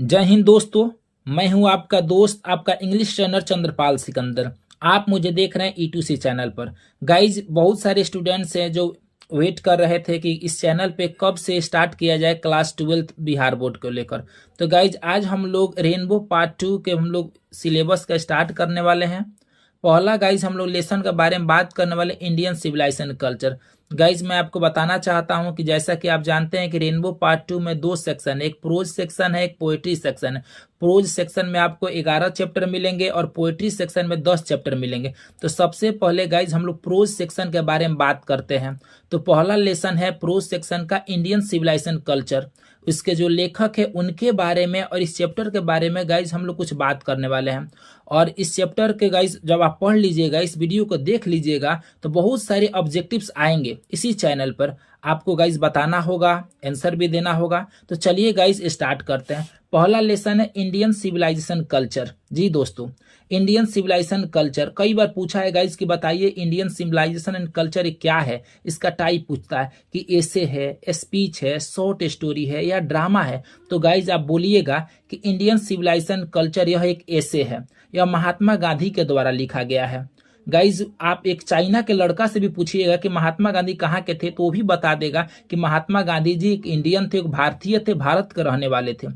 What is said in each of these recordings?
जय हिंद दोस्तों। मैं हूं आपका दोस्त, आपका इंग्लिश ट्रेनर चंद्रपाल सिकंदर। आप मुझे देख रहे हैं E2C चैनल पर। गाइज, बहुत सारे स्टूडेंट्स हैं जो वेट कर रहे थे कि इस चैनल पे कब से स्टार्ट किया जाए क्लास 12 बिहार बोर्ड को लेकर। तो गाइज, आज हम लोग रेनबो पार्ट 2 के हम लोग सिलेबस का स्टार्ट करने वाले हैं। पहला गाइज हम लोग लेसन के बारे में बात करने वाले इंडियन सिविलाइजेशन कल्चर। गाइज, मैं आपको बताना चाहता हूं कि जैसा कि आप जानते हैं कि रेनबो पार्ट 2 में दो सेक्शन है, एक प्रोज सेक्शन है, एक पोएट्री सेक्शन है। प्रोज सेक्शन में आपको 11 चैप्टर मिलेंगे और पोएट्री सेक्शन में 10 चैप्टर मिलेंगे। तो सबसे पहले गाइज हम लोग प्रोज सेक्शन के बारे में बात करते हैं। तो पहला लेसन है प्रोज सेक्शन का इंडियन सिविलाइजेशन कल्चर। इसके जो लेखक है उनके बारे में और इस चैप्टर के बारे में गाइज हम लोग कुछ बात करने वाले हैं। और इस चैप्टर के गाइज जब आप पढ़ लीजिएगा, इस वीडियो को देख लीजिएगा, तो बहुत सारे ऑब्जेक्टिव्स आएंगे इसी चैनल पर। आपको गाइज बताना होगा, आंसर भी देना होगा। तो चलिए गाइज स्टार्ट करते हैं। पहला लेसन है इंडियन सिविलाइजेशन कल्चर। जी दोस्तों, इंडियन सिविलाइजेशन कल्चर कई बार पूछा है गाइज कि बताइए इंडियन सिविलाइजेशन एंड कल्चर क्या है। इसका टाइप पूछता है कि एसे है, स्पीच है, शॉर्ट स्टोरी है या ड्रामा है। तो गाइज आप बोलिएगा कि इंडियन सिविलाइजेशन कल्चर यह एक एसे है। यह महात्मा गांधी के द्वारा लिखा गया है। गाइज, आप एक चाइना के लड़का से भी पूछिएगा कि महात्मा गांधी कहाँ के थे, तो वो भी बता देगा कि महात्मा गांधी जी एक इंडियन थे, एक भारतीय थे, भारत के रहने वाले थे।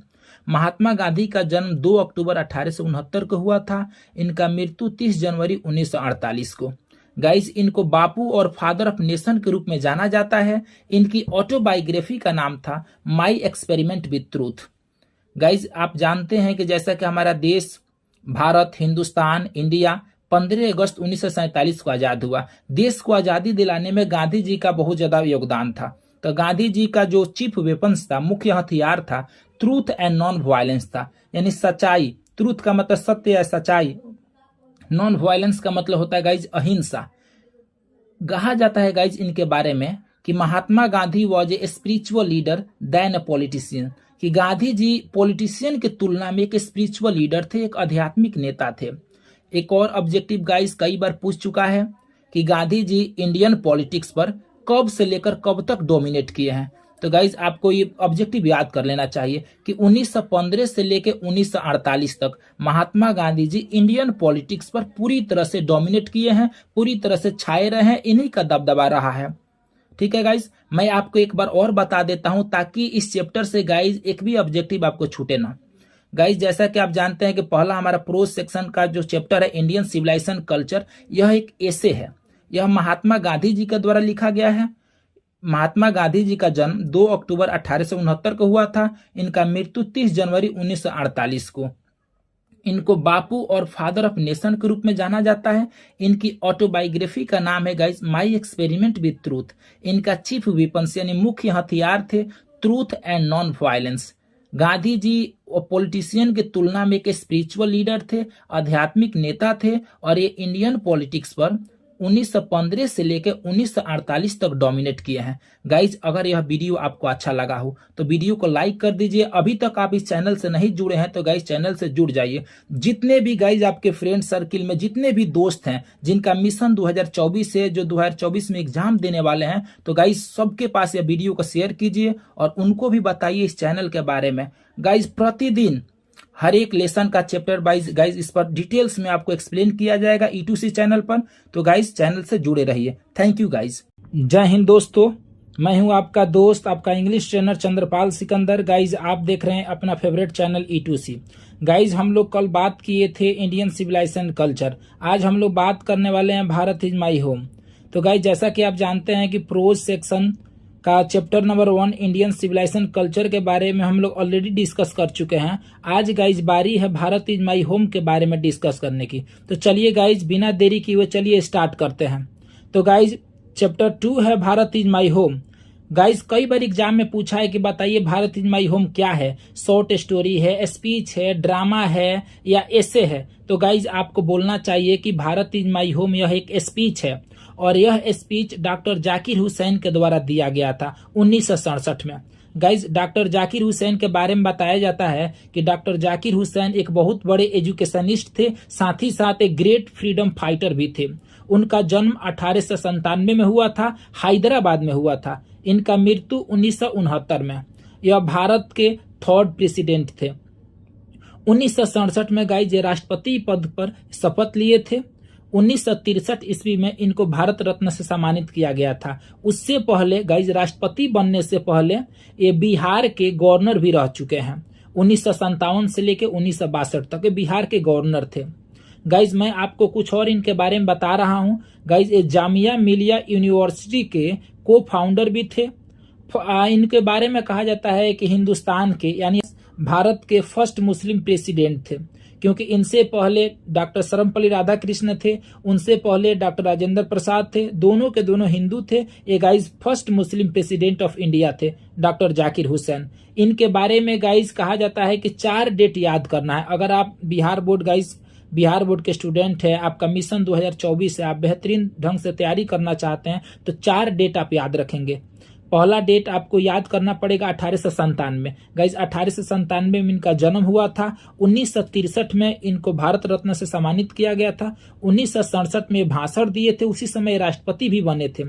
महात्मा गांधी का जन्म 2 अक्टूबर 1869 को हुआ था। इनका मृत्यु 30 जनवरी 1948 को। गाइज, इनको बापू और फादर ऑफ नेशन के रूप में जाना जाता है। इनकी ऑटोबायोग्राफी का नाम था माई एक्सपेरिमेंट विथ ट्रूथ। गाइज, आप जानते हैं कि जैसा कि हमारा देश भारत, हिंदुस्तान, इंडिया 15 अगस्त 1947 को आजाद हुआ। देश को आजादी दिलाने में गांधी जी का बहुत ज्यादा योगदान था। तो गांधी जी का जो चीफ वेपन्स था, मुख्य हथियार था, ट्रूथ एंड नॉन वायलेंस था। यानी सच्चाई, ट्रूथ का मतलब सत्य या सच्चाई, नॉन वायलेंस का मतलब होता है गाइज अहिंसा। कहा जाता है गाइज इनके बारे में कि Mahatma Gandhi was a spiritual leader then a politician. कि गांधी जी पॉलिटिशियन की तुलना में एक स्पिरिचुअल लीडर थे, एक आध्यात्मिक नेता थे। एक और ऑब्जेक्टिव गाइस कई बार पूछ चुका है कि गांधी जी इंडियन पॉलिटिक्स पर कब से लेकर कब तक डोमिनेट किए हैं। तो गाइस आपको ये ऑब्जेक्टिव याद कर लेना चाहिए कि 1915 से लेकर 1948 तक महात्मा गांधी जी इंडियन पॉलिटिक्स पर पूरी तरह से डोमिनेट किए हैं, पूरी तरह से छाए रहे हैं, इन्हीं का दबदबा रहा है। ठीक है गाइज, मैं आपको एक बार और बता देता हूं ताकि इस चैप्टर से गाइज एक भी ऑब्जेक्टिव आपको छूटे ना। गाइज, जैसा कि आप जानते हैं कि पहला हमारा प्रोज सेक्शन का जो चैप्टर है इंडियन सिविलाइजेशन कल्चर, यह एक एसे है। यह महात्मा गांधी जी के द्वारा लिखा गया है। महात्मा गांधी जी का जन्म 2 अक्टूबर 1869 को हुआ था। इनका मृत्यु 30 जनवरी 1948 को। इनको बापू और फादर ऑफ नेशन के रूप में जाना जाता है। इनकी ऑटोबायोग्राफी का नाम है guys my experiment with truth. इनका चीफ वेपन्स यानी मुख्य हथियार थे truth and non violence. Gandhi ji politician की तुलना में एक स्पिरिचुअल लीडर थे, आध्यात्मिक नेता थे और ये इंडियन पॉलिटिक्स पर 1915 से लेकर 1948 तक डोमिनेट किए हैं। गाइज, अगर यह वीडियो आपको अच्छा लगा हो तो वीडियो को लाइक कर दीजिए। अभी तक आप इस चैनल से नहीं जुड़े हैं तो गाइज चैनल से जुड़ जाइए। जितने भी गाइज आपके फ्रेंड सर्किल में जितने भी दोस्त हैं जिनका मिशन 2024 है, जो 2024 में एग्जाम देने वाले हैं, तो गाइज सबके पास यह वीडियो को शेयर कीजिए और उनको भी बताइए इस चैनल के बारे में। गाइज, प्रतिदिन हर एक लेसन का चैप्टर वाइज गाइज इस पर डिटेल्स में आपको एक्सप्लेन किया जाएगा E2C चैनल पर। तो गाइज चैनल से जुड़े रहिए। Thank you guys. जय हिंद दोस्तों, मैं हूं आपका दोस्त, आपका English trainer Chandrapal Sikandar. Guys, आप देख रहे हैं अपना फेवरेट चैनल E2C। गाइज, हम लोग कल बात किए थे इंडियन सिविलाइजेशन कल्चर। आज हम लोग बात करने वाले हैं भारत इज माई होम। तो गाइज, जैसा कि आप जानते हैं कि प्रोज सेक्शन का chapter number 1 Indian civilization culture के बारे में हम लोग ऑलरेडी डिस्कस कर चुके हैं। आज गाइज बारी है भारत इज माई होम के बारे में डिस्कस करने की। तो चलिए गाइज बिना देरी किए हुए चलिए स्टार्ट करते हैं। तो गाइज चैप्टर 2 है Bharat is my home. Guys, कई बार एग्जाम में पूछा है कि बताइए भारत इज माई होम क्या है। शॉर्ट स्टोरी है, स्पीच है, ड्रामा है या एसे है। तो गाइज आपको बोलना चाहिए कि भारत इज माई होम यह एक स्पीच है और यह स्पीच डॉक्टर जाकिर हुसैन के द्वारा दिया गया था 1967 में। गाइज, डॉक्टर जाकिर हुसैन के बारे में बताया जाता है कि डॉक्टर जाकिर हुसैन एक बहुत बड़े एजुकेशनिस्ट थे, साथ ही साथ एक ग्रेट फ्रीडम फाइटर भी थे। उनका जन्म 1897 में हुआ था, हैदराबाद में हुआ था। इनका मृत्यु 1969 में। यह भारत के 3rd प्रेसिडेंट थे। 1967 में गाइज ये राष्ट्रपति पद पर शपथ लिए थे। 1963 ईस्वी में इनको भारत रत्न से सम्मानित किया गया था। उससे पहले गाइज राष्ट्रपति बनने से पहले ये बिहार के गवर्नर भी रह चुके हैं। 1957 से लेकर 1962 तक ये बिहार के गवर्नर थे। गाइज मैं आपको कुछ और इनके बारे में बता रहा हूं। गाइज ये जामिया मिलिया यूनिवर्सिटी के को फाउंडर भी थे। इनके बारे में कहा जाता है कि हिंदुस्तान के यानी भारत के फर्स्ट मुस्लिम प्रेसिडेंट थे, क्योंकि इनसे पहले डॉक्टर सर्वपल्ली राधाकृष्ण थे, उनसे पहले डॉक्टर राजेंद्र प्रसाद थे, दोनों के दोनों हिंदू थे। ये guys first Muslim president of India थे, डॉक्टर जाकिर हुसैन। इनके बारे में गाइज कहा जाता है कि 4 डेट याद करना है। अगर आप बिहार बोर्ड के स्टूडेंट है, आपका मिशन 2024 है, आप बेहतरीन ढंग से तैयारी करना चाहते हैं तो 4 डेट आप याद रखेंगे। पहला डेट आपको याद करना पड़ेगा 1897। गाइज 1897 में इनका जन्म हुआ था। 1963 में इनको भारत रत्न से सम्मानित किया गया था। 1967 में भाषण दिए थे, उसी समय राष्ट्रपति भी बने थे।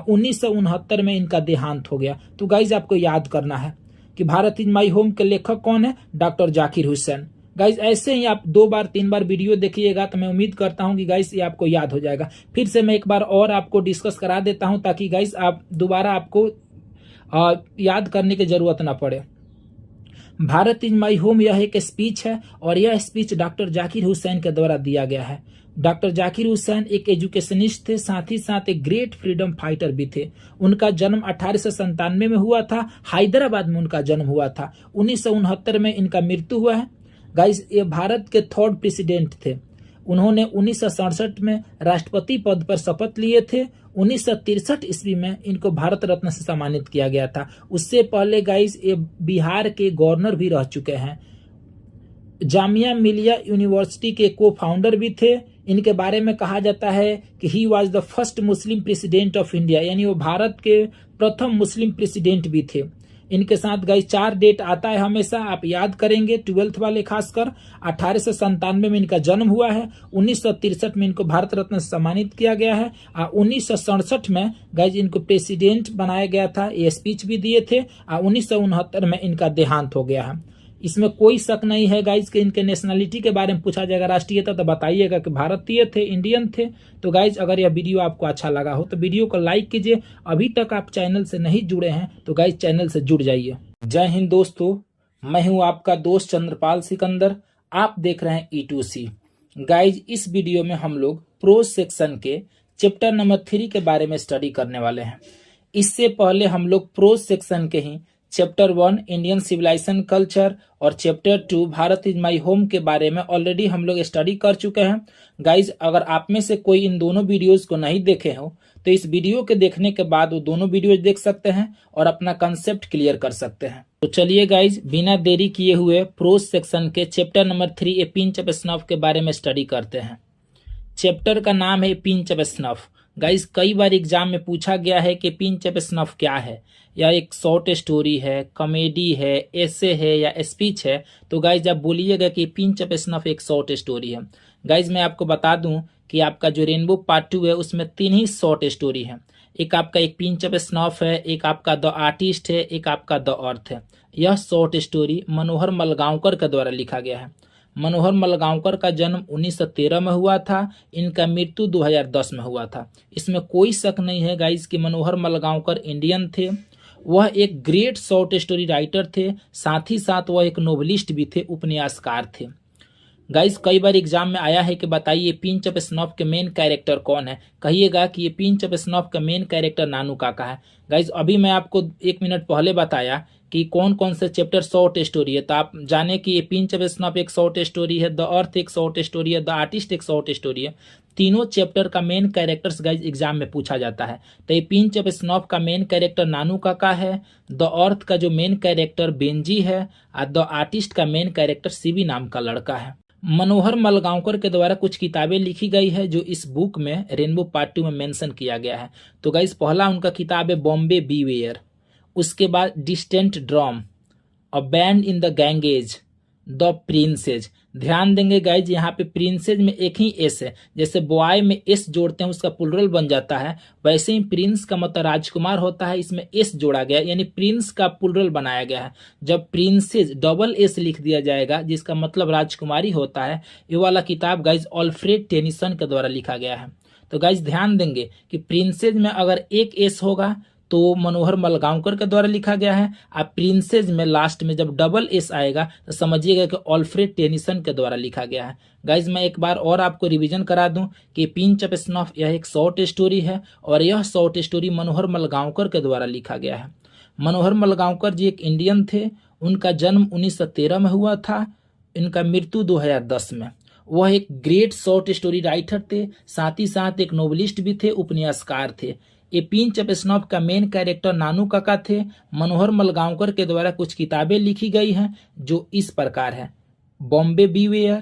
1969 में इनका देहांत हो गया। तो गाइज आपको याद करना है कि भारत इज माई होम के लेखक कौन है? डॉक्टर जाकिर हुसैन। गाइज ऐसे ही आप 2 बार 3 बार वीडियो देखिएगा तो मैं उम्मीद करता हूं कि गाइज ये आपको याद हो जाएगा। फिर से मैं एक बार और आपको डिस्कस करा देता हूं ताकि गाइज आप दोबारा आपको याद करने की जरूरत ना पड़े। भारत इज माई होम यह एक स्पीच है और यह स्पीच डॉक्टर जाकिर हुसैन के द्वारा दिया गया है। डॉक्टर जाकिर हुसैन एक एजुकेशनिस्ट थे, साथ ही साथ एक ग्रेट फ्रीडम फाइटर भी थे। उनका जन्म 1897 में हुआ था, हैदराबाद में उनका जन्म हुआ था। 1969 में इनका मृत्यु हुआ है। गाइस ये भारत के 3rd प्रेसिडेंट थे। उन्होंने 1967 में राष्ट्रपति पद पर शपथ लिए थे। 1963 ईस्वी में इनको भारत रत्न से सम्मानित किया गया था। उससे पहले गाइस ये बिहार के गवर्नर भी रह चुके हैं। जामिया मिलिया यूनिवर्सिटी के को फाउंडर भी थे। इनके बारे में कहा जाता है कि he was the first Muslim president of India, यानी वो भारत के प्रथम मुस्लिम प्रेसिडेंट भी थे। इनके साथ गाइस 4 डेट आता है हमेशा, आप याद करेंगे 12th वाले खासकर। 1897 में इनका जन्म हुआ है। 1963 में इनको भारत रत्न से सम्मानित किया गया है। 1967 में गाइस इनको प्रेसिडेंट बनाया गया था, ये स्पीच भी दिए थे। 1969 में इनका देहांत हो गया है। इसमें कोई शक नहीं है गाइज कि इनके नेशनलिटी के बारे में पूछा जाएगा, राष्ट्रीयता, तो बताइएगा कि भारतीय थे, इंडियन थे। तो गाइज अगर यह वीडियो आपको अच्छा लगा हो तो वीडियो को लाइक कीजिए। अभी तक आप चैनल से नहीं जुड़े हैं तो गाइज चैनल से जुड़ जाइए। जय हिंद दोस्तों, मैं हूं आपका दोस्त चंद्रपाल सिकंदर। आप देख रहे हैं E2C। गाइज इस वीडियो में हम लोग प्रोज सेक्शन के चैप्टर नंबर 3 के बारे में स्टडी करने वाले हैं। इससे पहले हम लोग प्रोज सेक्शन के ही चैप्टर 1 इंडियन सिविलाइजेशन कल्चर और chapter 2 Bharat is my home के बारे में ऑलरेडी हम लोग स्टडी कर चुके हैं। गाइज अगर आप में से कोई इन दोनों वीडियोस को नहीं देखे हो तो इस वीडियो के देखने के बाद वो दोनों वीडियोस देख सकते हैं और अपना कंसेप्ट क्लियर कर सकते हैं। तो चलिए गाइज बिना देरी किए हुए प्रोज सेक्शन के chapter number 3 A pinch of snuff के बारे में स्टडी करते हैं। चैप्टर का नाम है पिंच ऑफ स्नफ। गाइज कई बार एग्जाम में पूछा गया है कि पिंच ऑफ स्नफ क्या है, या एक शॉर्ट स्टोरी है, कॉमेडी है, एसे है या स्पीच है। तो गाइज आप बोलिएगा कि पिंच ऑफ स्नफ एक शॉर्ट स्टोरी है। गाइज मैं आपको बता दूं कि आपका जो रेनबो पार्ट 2 है उसमें 3 ही शॉर्ट स्टोरी है। एक आपका एक पिंच ऑफ स्नफ है, एक आपका द आर्टिस्ट है, एक आपका द अर्थ है। यह शॉर्ट स्टोरी मनोहर मलगांवकर के द्वारा लिखा गया है। मनोहर मलगांवकर का जन्म 1913 में हुआ था, इनका मृत्यु 2010 में हुआ था। इसमें कोई शक नहीं है गाइज कि मनोहर मलगांवकर इंडियन थे। वह एक ग्रेट शॉर्ट स्टोरी राइटर थे, साथ ही साथ वह एक नोवेलिस्ट भी थे, उपन्यासकार थे। गाइज कई बार एग्जाम में आया है कि बताइए पिंच ऑफ स्नफ के मेन कैरेक्टर कौन है। कहिएगा कि ये पिंच ऑफ स्नफ का मेन कैरेक्टर नानू काका है। गाइज अभी मैं आपको 1 मिनट पहले बताया कि कौन कौन से चैप्टर शॉर्ट स्टोरी है, तो आप जाने कि ये पिंच ऑफ स्नफ एक शॉर्ट स्टोरी है, द अर्थ एक शॉर्ट स्टोरी है, द आर्टिस्ट एक शॉर्ट स्टोरी है। तीनों चैप्टर का मेन कैरेक्टर्स गाइज एग्जाम में पूछा जाता है। तो ये पिंच ऑफ स्नफ का मेन कैरेक्टर नानू काका है, द अर्थ का जो मेन कैरेक्टर बेंजी है और द आर्टिस्ट का मेन कैरेक्टर सीबी नाम का लड़का है। मनोहर मलगांवकर के द्वारा कुछ किताबें लिखी गई है जो इस बुक में रेनबो पार्ट 2 में मेंशन किया गया है। तो गाइज पहला उनका किताब है बॉम्बे बीवेयर, उसके बाद distant drum, a band in the Ganges, the princes. ध्यान देंगे गाइज, यहाँ पे प्रिंसेज में एक ही एस है। जैसे बॉय में एस जोड़ते हैं उसका प्लुरल बन जाता है, वैसे ही प्रिंस का मतलब राजकुमार होता है, इसमें एस जोड़ा गया यानी प्रिंस का प्लुरल बनाया गया है। जब प्रिंसेज डबल एस लिख दिया जाएगा जिसका मतलब राजकुमारी होता है। ये वाला किताब गाइज ऑल्फ्रेड टेनिसन के द्वारा लिखा गया है। तो गाइज ध्यान देंगे कि प्रिंसेज में अगर एक एस होगा तो मनोहर मलगांवकर के द्वारा लिखा गया है। अब प्रिंसेज में लास्ट में जब डबल एस आएगा तो समझिएगा कि ऑल्फ्रेड टेनिसन के द्वारा लिखा गया है। गाइज मैं एक बार और आपको रिवीजन करा दूं कि पिंच ऑफ स्नफ यह एक शॉर्ट स्टोरी है और यह शॉर्ट स्टोरी मनोहर मलगांवकर के द्वारा लिखा गया है। मनोहर मलगांवकर जी एक इंडियन थे। उनका जन्म 1913 में हुआ था, इनका मृत्यु 2010 में। वह एक ग्रेट शॉर्ट स्टोरी राइटर थे, साथ ही साथ एक नोवेलिस्ट भी थे, उपन्यासकार थे। ए पिंच ऑफ स्नफ का मेन कैरेक्टर नानू काका थे। मनोहर मलगांवकर के द्वारा कुछ किताबें लिखी गई हैं जो इस प्रकार है: Bombay beware,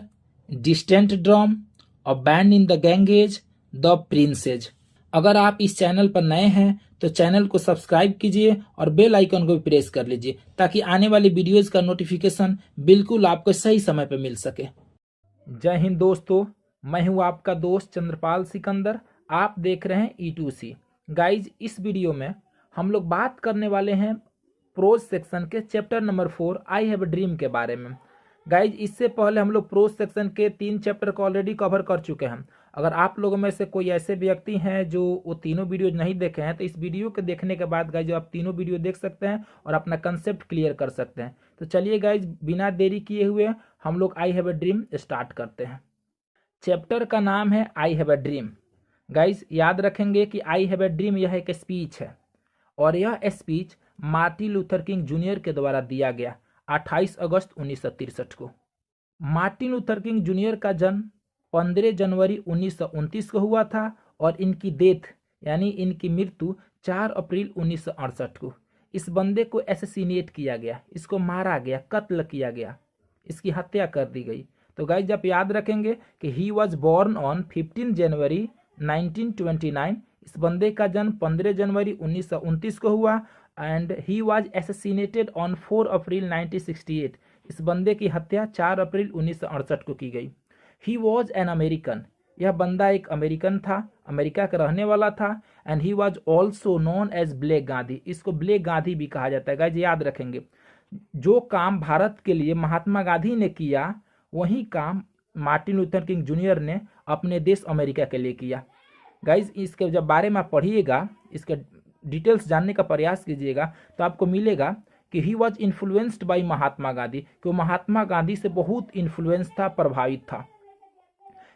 distant drum, a band in the Ganges, the princes. अगर आप इस चैनल पर नए हैं तो चैनल को सब्सक्राइब कीजिए और बेल आइकन को भी प्रेस कर लीजिए ताकि आने वाली वीडियोज का नोटिफिकेशन बिल्कुल आपको सही समय पर मिल सके। जय हिंद दोस्तों, मैं हूं आपका दोस्त चंद्रपाल सिकंदर। आप देख रहे हैं E2C। गाइज इस वीडियो में हम लोग बात करने वाले हैं प्रोज सेक्शन के chapter number 4 I have a dream के बारे में। गाइज इससे पहले हम लोग प्रोज सेक्शन के 3 चैप्टर को ऑलरेडी कवर कर चुके हैं। अगर आप लोगों में से कोई ऐसे व्यक्ति हैं जो वो तीनों वीडियो नहीं देखे हैं तो इस वीडियो के देखने के बाद गाइज आप तीनों वीडियो देख सकते हैं और अपना कंसेप्ट क्लियर कर सकते हैं। तो चलिए गाइज बिना देरी किए हुए हम लोग I have a dream start करते हैं। चैप्टर का नाम है I have a dream. Guys याद रखेंगे कि आई हैव अ ड्रीम यह एक स्पीच है और यह speech Martin Luther king junior के द्वारा दिया गया 28 अगस्त 1963 को। मार्टिन लूथर किंग जूनियर का जन्म 15 जनवरी 1929 को हुआ था और इनकी डेथ यानी इनकी मृत्यु 4 अप्रैल 1968 को। इस बंदे को एसेसिनेट किया गया, इसको मारा गया, कत्ल किया गया, इसकी हत्या कर दी गई। तो गाइज आप याद रखेंगे कि ही वॉज बॉर्न ऑन 15 जनवरी 1929। इस बंदे का जन्म 15 जनवरी 1929 को हुआ and he was assassinated on 4 अप्रैल 1968। इस बंदे की हत्या 4 अप्रैल 1968 को की गई। He was an American. यह बंदा एक अमेरिकन था, अमेरिका का रहने वाला था। And he was also known as black Gandhi. इसको ब्लैक गांधी भी कहा जाता है। गाइज याद रखेंगे जो काम भारत के लिए महात्मा गांधी ने किया वही काम मार्टिन लूथर किंग जूनियर ने अपने देश अमेरिका के लिए किया। गाइज इसके जब बारे में आप पढ़िएगा, इसके डिटेल्स जानने का प्रयास कीजिएगा तो आपको मिलेगा कि he was influenced by Mahatma Gandhi, कि वो महात्मा गांधी से बहुत इन्फ्लुएंस था, प्रभावित था।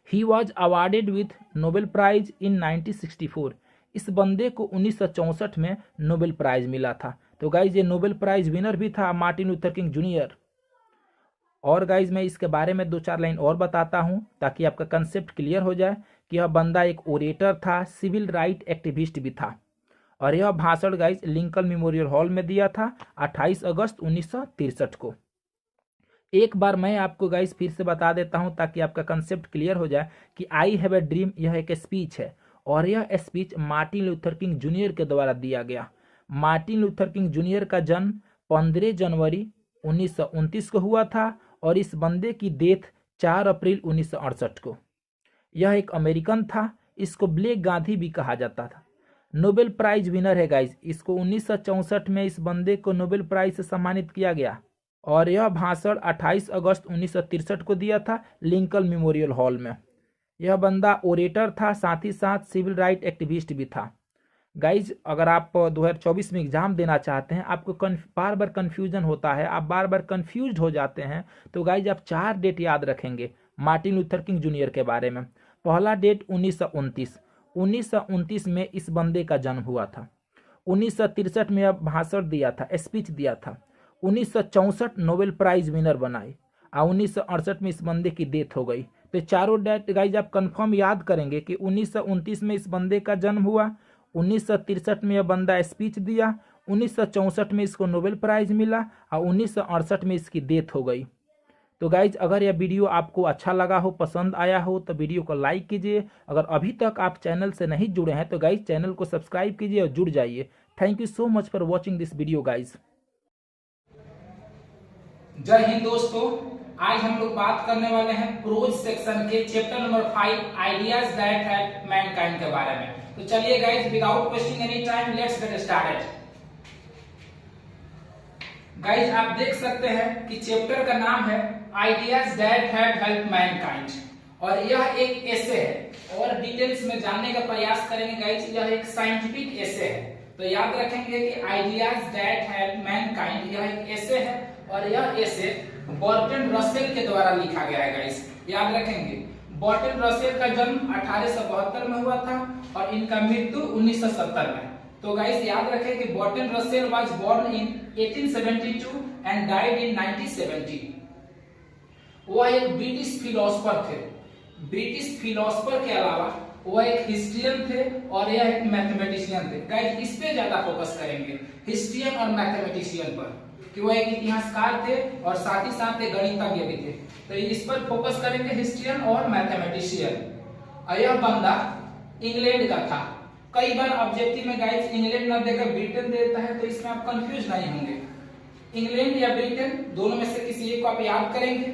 He was awarded with Nobel prize in 1964। इस बंदे को 1964 में नोबेल प्राइज मिला था। तो गाइज ये नोबेल प्राइज विनर भी था मार्टिन लूथर किंग जूनियर। और गाइज मैं इसके बारे में 2-4 लाइन और बताता हूं ताकि आपका कंसेप्ट क्लियर हो जाए कि यह बंदा एक ओरेटर था, सिविल राइट एक्टिविस्ट भी था। और यह भाषण गाइज लिंकन मेमोरियल हॉल में दिया था 28 अगस्त 1963 को। एक बार मैं आपको गाइज फिर से बता देता हूं ताकि आपका कंसेप्ट क्लियर हो जाए कि आई हैव अ ड्रीम यह एक स्पीच है और यह speech Martin Luther king junior के द्वारा दिया गया। मार्टिन लूथर किंग जूनियर का जन्म 15 जनवरी 1929 को हुआ था और इस बंदे की डेथ 4 अप्रैल 1968 को। यह एक अमेरिकन था, इसको ब्लैक गांधी भी कहा जाता था। नोबेल प्राइज विनर है गाइज। इसको 1964 में इस बंदे को नोबेल प्राइज से सम्मानित किया गया और यह भाषण 28 अगस्त 1963 को दिया था लिंकन मेमोरियल हॉल में। यह बंदा ओरेटर था, साथ ही साथ सिविल राइट एक्टिविस्ट भी था। गाइज अगर आप 2024 में एग्जाम देना चाहते हैं, आपको बार बार कन्फ्यूजन होता है, आप बार बार कन्फ्यूज हो जाते हैं, तो गाइज आप 4 डेट याद रखेंगे मार्टिन लूथर किंग जूनियर के बारे में। पहला डेट 1929 में इस बंदे का जन्म हुआ था। 1963 में यह भाषण दिया था, स्पीच दिया था। 1964 नोबेल प्राइज विनर बनाए और 1968 में इस बंदे की डेथ हो गई। तो चारों डेट गाइज आप कंफर्म याद करेंगे कि 1929 में इस बंदे का जन्म हुआ, 1963 में यह बंदा स्पीच दिया, 1964 में इसको नोबेल प्राइज मिला और 1968 में इसकी डेथ हो गई। तो गाइज अगर यह वीडियो आपको अच्छा लगा हो, पसंद आया हो तो वीडियो को लाइक कीजिए। अगर अभी तक आप चैनल से नहीं जुड़े हैं तो गाइज चैनल को सब्सक्राइब कीजिए और जुड़ जाइए। Thank you so much for watching this video guys. जय हिंद दोस्तों, आज हम लोग बात करने वाले हैं प्रोज सेक्शन के chapter number 5 ideas that help Mankind के बारे में। तो चलिए guys, without wasting any time let's get started. Guys आप देख सकते हैं कि चैप्टर का नाम है ideas that have help Mankind और यह एक एसे है और डिटेल्स में जानने का प्रयास करेंगे। गाइस यह एक साइंटिफिक एसे है, तो याद रखेंगे कि आइडियाज दैट हेल्प मैनकाइंड यह एक एसे है और यह एसे बर्टन रसेल के द्वारा लिखा गया है। गाइस याद रखेंगे, बर्टन रसेल का जन्म 1872 में हुआ था और इनका मृत्यु 1970 में। तो गाइस याद रखें कि Bertrand Russell was born in 1872 and died in 1970। वह एक ब्रिटिश फिलोसोफर थे। ब्रिटिश फिलोसोफर के अलावा वह एक हिस्ट्रियन थे और यह एक मैथमेटिशियन थे। गाइस इस पे ज्यादा फोकस करेंगे, हिस्ट्रियन और मैथमेटिशियन पर, कि वह एक इतिहासकार थे और साथ ही साथ एक गणितज्ञ भी थे। तो इस पर फोकस करेंगे, हिस्ट्रियन और मैथमेटिशियन। यह बंदा इंग्लैंड का था। कई बार ऑब्जेक्टिव में गाइस इंग्लैंड न देकर ब्रिटेन देता है, तो इसमें आप कंफ्यूज नहीं होंगे। इंग्लैंड या ब्रिटेन दोनों में से किसी एक को आप याद करेंगे।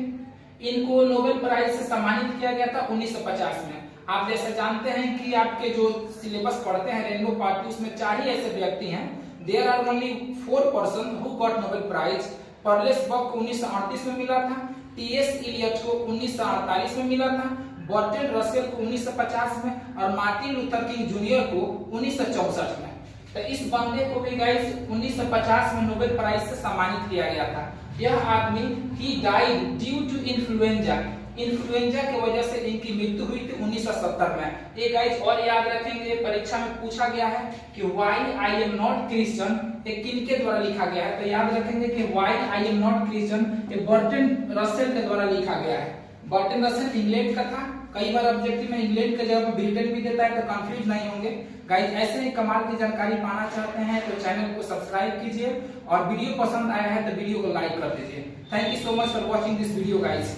इनको नोबेल प्राइज से सम्मानित किया गया था 1950 में। आप जैसे जानते हैं कि आपके जो सिलेबस पढ़ते हैं रेनबो पार्टी, उसमें 4 ही ऐसे व्यक्ति हैं। There are only 4 person who got Nobel prize. Pearl S Buck को 1938 में मिला था, टीएस इलियट को 1948 में मिला था, बर्टन रसेल को 1950 में और मार्टिन लूथर किंग जूनियर को 1964 में। तो इस बंदे को भी गाइस 1950 में नोबेल प्राइज से सम्मानित किया गया था। यह आदमी he died due to influenza. Influenza की वजह से इनकी मृत्यु हुई थी 1970 में। ये गाइस और याद रखेंगे, परीक्षा में पूछा गया है कि why I am not Christian, ये किनके द्वारा लिखा गया है। तो याद रखेंगे कि why I am not Christian ये बर्टन रसेल के द्वारा लिखा गया है। बर्टन रसेल इंग्लैंड का था। कई बार ऑब्जेक्टिव में इंग्लैंड के जगह ब्रिटेन भी देता है, तो कंफ्यूज नहीं होंगे। गाइस ऐसे ही कमाल की जानकारी पाना चाहते हैं तो चैनल को सब्सक्राइब कीजिए और वीडियो पसंद आया है तो वीडियो को लाइक कर दीजिए। Thank you so much for watching this video guys.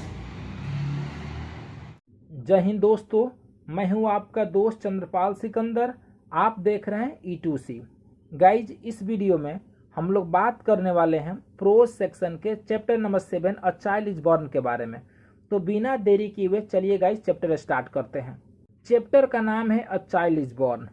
जय हिंद दोस्तों, मैं हूं आपका दोस्त चंद्रपाल सिकंदर। आप देख रहे हैं E2C। गाइज इस वीडियो में हम लोग बात करने वाले हैं प्रोज सेक्शन के chapter number 7 a child is born के बारे में। तो बिना देरी किए हुए चलिए गाइज चैप्टर स्टार्ट करते हैं। चैप्टर का नाम है a child is born.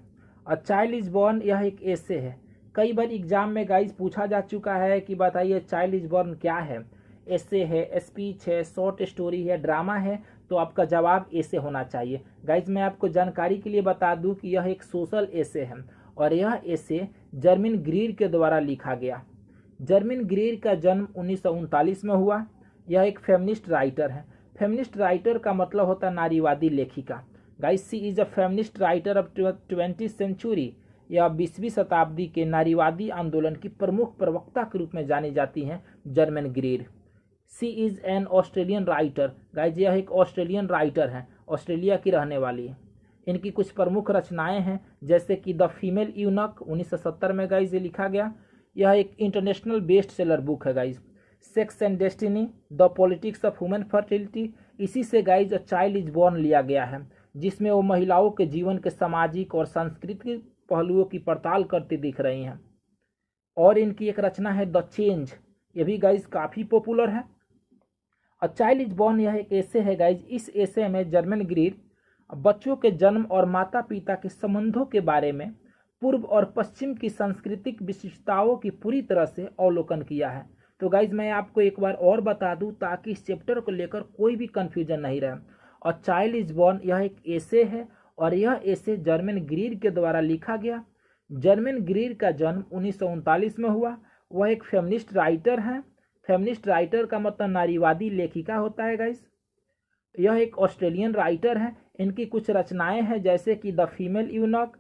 A child is born यह एक एसे है। कई बार एग्जाम में गाइज पूछा जा चुका है कि बताइए चाइल्ड इज बॉर्न क्या है। एसे है, स्पीच है, शॉर्ट स्टोरी है, ड्रामा है, तो आपका जवाब एसे होना चाहिए। गाइज मैं आपको जानकारी के लिए बता दूं कि यह एक सोशल एसे है और यह एसे जर्मिन ग्रीर के द्वारा लिखा गया। जर्मिन ग्रीर का जन्म 1939 में हुआ। यह एक फेमिनिस्ट राइटर है। फेमिनिस्ट राइटर का मतलब होता है नारीवादी लेखिका। Guys she is a feminist writer of 20th century. यह 20वीं शताब्दी के नारीवादी आंदोलन की प्रमुख प्रवक्ता के रूप में जानी जाती हैं Germaine Greer. She is an Australian writer. Guys यह एक ऑस्ट्रेलियन राइटर है, ऑस्ट्रेलिया की रहने वाली है। इनकी कुछ प्रमुख रचनाएं हैं जैसे कि द फीमेल यूनक 1970 में गाइज ये लिखा गया। यह एक इंटरनेशनल बेस्ट सेलर बुक है guys. Sex and destiny, the politics of human fertility, इसी से guys a child is born लिया गया है, जिसमें वो महिलाओं के जीवन के सामाजिक और सांस्कृतिक पहलुओं की पड़ताल करती दिख रही हैं। और इनकी एक रचना है द चेंज, ये भी गाइज काफ़ी पॉपुलर है। अ चाइल्ड इज बॉर्न यह एक एसे है गाइज। इस एसे में जर्मन ग्रीर बच्चों के जन्म और माता पिता के संबंधों के बारे में पूर्व और पश्चिम की सांस्कृतिक विशिष्टताओं की पूरी तरह से अवलोकन किया है। तो गाइज मैं आपको एक बार और बता दूं ताकि इस चैप्टर को लेकर कोई भी कंफ्यूजन नहीं रहे। अ चाइल्ड इज बॉर्न यह एक एसे है और यह एसे जर्मन ग्रीर के द्वारा लिखा गया। जर्मन ग्रीर का जन्म 1939 में हुआ। वह एक फेमिनिस्ट राइटर हैं। फेमिनिस्ट राइटर का मतलब नारीवादी लेखिका होता है गाइस। यह एक ऑस्ट्रेलियन राइटर है। इनकी कुछ रचनाएं हैं जैसे कि the female eunuch,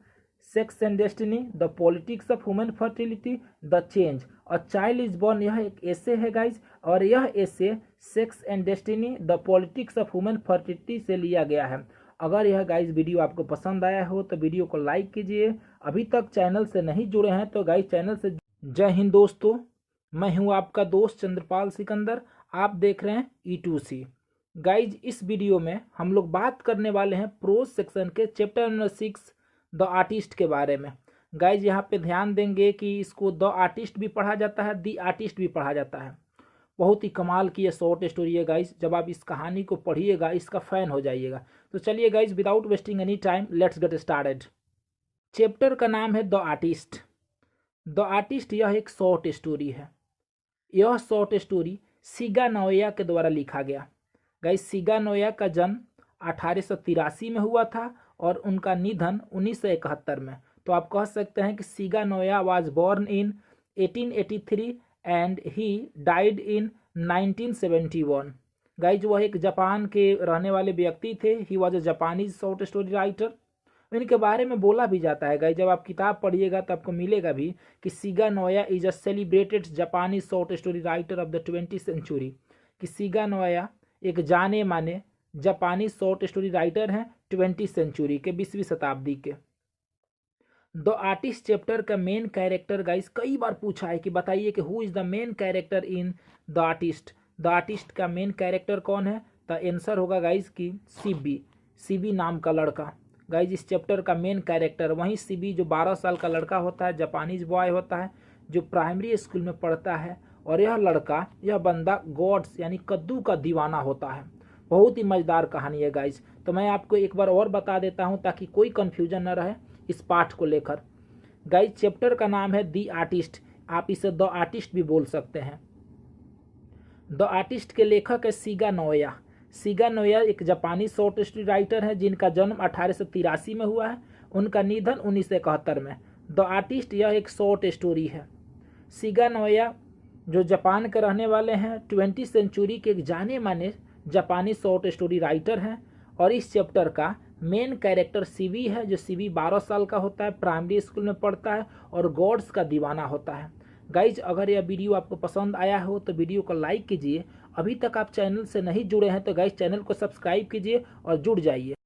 sex and destiny, the politics of human fertility, the change. और चाइल्ड इज बॉर्न यह एक एसे है गाइज और यह essay sex and destiny, the politics of human fertility से लिया गया है। अगर यह गाइज वीडियो आपको पसंद आया हो तो वीडियो को लाइक कीजिए। अभी तक चैनल से नहीं जुड़े हैं तो गाइज चैनल से। जय हिंद दोस्तों, मैं हूं आपका दोस्त चंद्रपाल सिकंदर। आप देख रहे हैं E2C। गाइज इस वीडियो में हम लोग बात करने वाले हैं प्रोज सेक्शन के चैप्टर नंबर 6 द आर्टिस्ट के बारे में। गाइज यहाँ पे ध्यान देंगे कि इसको द आर्टिस्ट भी पढ़ा जाता है, दी आर्टिस्ट भी पढ़ा जाता है। बहुत ही कमाल की ये शॉर्ट स्टोरी है गाइज। जब आप इस कहानी को पढ़िएगा इसका फ़ैन हो जाइएगा। तो चलिए guys, without wasting any time let's get started. Chapter का नाम है द आर्टिस्ट। द आर्टिस्ट यह एक शॉर्ट स्टोरी है। यह शॉर्ट स्टोरी सिगा नोया के द्वारा लिखा गया। गाइज, सिगा नोया का जन्म 1883 में हुआ था और उनका निधन 1971 में। तो आप कह सकते हैं कि Shiga Naoya was born in 1883 and he died in 1971। Guys, वह एक जापान के रहने वाले व्यक्ति थे। He was a Japanese short story writer. इनके बारे में बोला भी जाता है गाइज, जब आप किताब पढ़िएगा तो आपको मिलेगा भी कि Shiga Naoya is a celebrated Japanese short story writer of the 20th century. कि सिगा नोया एक जाने माने जापानी शॉर्ट स्टोरी राइटर हैं 20th सेंचुरी के, 20वीं शताब्दी के। द आर्टिस्ट चैप्टर का मेन कैरेक्टर गाइस कई बार पूछा है कि बताइए कि who is the main character in the artist. The artist का मेन कैरेक्टर कौन है? द आंसर होगा गाइस कि सीबी। सीबी नाम का लड़का गाइज इस चैप्टर का मेन कैरेक्टर। वहीं सीबी जो 12 साल का लड़का होता है, जापानीज बॉय होता है, जो प्राइमरी स्कूल में पढ़ता है। और यह लड़का, यह बंदा गॉड्स यानी कद्दू का दीवाना होता है। बहुत ही मज़ेदार कहानी है गाइज। तो मैं आपको एक बार और बता देता हूं ताकि कोई कन्फ्यूजन न रहे इस पाठ को लेकर। गाइज, चैप्टर का नाम है द आर्टिस्ट। आप इसे द आर्टिस्ट भी बोल सकते हैं। द आर्टिस्ट के लेखक है सिगा नोया। सिगा नोया एक जापानी शॉर्ट स्टोरी राइटर है जिनका जन्म 1883 में हुआ है। उनका निधन 1971 में। द आर्टिस्ट यह एक शॉर्ट स्टोरी है। सिगा नोया जो जापान के रहने वाले हैं, 20th सेंचुरी के एक जाने माने जापानी शॉर्ट स्टोरी राइटर हैं। और इस चैप्टर का मेन कैरेक्टर सीवी है, जो सीवी 12 साल का होता है, प्राइमरी स्कूल में पढ़ता है और गॉड्स का दीवाना होता है। गाइज, अगर यह वीडियो आपको पसंद आया हो तो वीडियो को लाइक कीजिए। अभी तक आप चैनल से नहीं जुड़े हैं तो गाइज चैनल को सब्सक्राइब कीजिए और जुड़ जाइए।